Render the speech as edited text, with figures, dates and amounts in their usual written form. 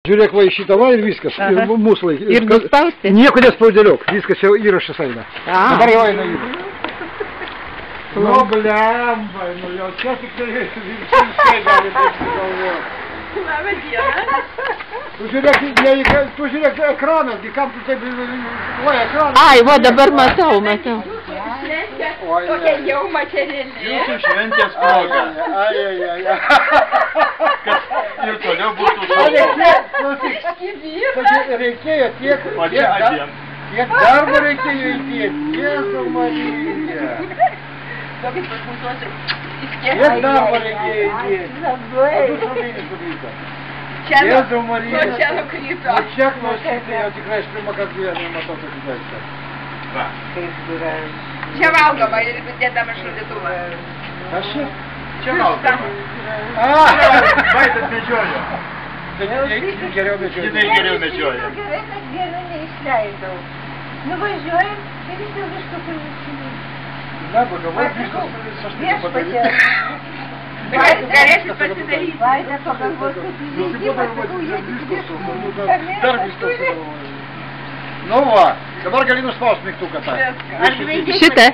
Žiūrėk, va į šitą va ir viskas, ir muslai. Ir nuspausti? Nieko nespaudėliok, viskas jau įrašas eina. Dabar jau eina įrašas. Nu, blemba, nu jau čia tik tai visiškai gali būti galvoti. Labą dieną. Tu žiūrėk ekranas, kam tu taip, oi, ekranas. Ai, va dabar matau. Tokia jau materiali. Jūsų šventės proga. Kad ir toliau būtų saugu. Reikėjo tiek darbo reikėjo įdėti. Jėzau Marija. Tiek darbo reikėjo įdėti. Du šulinis sukrito. Jėzau Marija. Čia nukrito. Čia klausytai, jau tikrai aš pirmą kartą gyvenime matau tokį daiktą. Čia valgoma ir dėdama šaldytuvą. Kas čia? Čia valgoma. Vaidas medžiojo. Jinai geriau medžioja. Jinai geriau medžioja. Gerai, kad geriau neišleidau. Nuvažiuojam ir jis jau višką pavyzdžiui. Na, pagavai viškas, aš taip padaryti. Galėsit pasidaryti. Vaida pagalvos, kad jis pasakau, jie tik viškų. Dar viškas sugalvoju. Nu va, dabar gali nuspaust mygtuką tą. Šitą?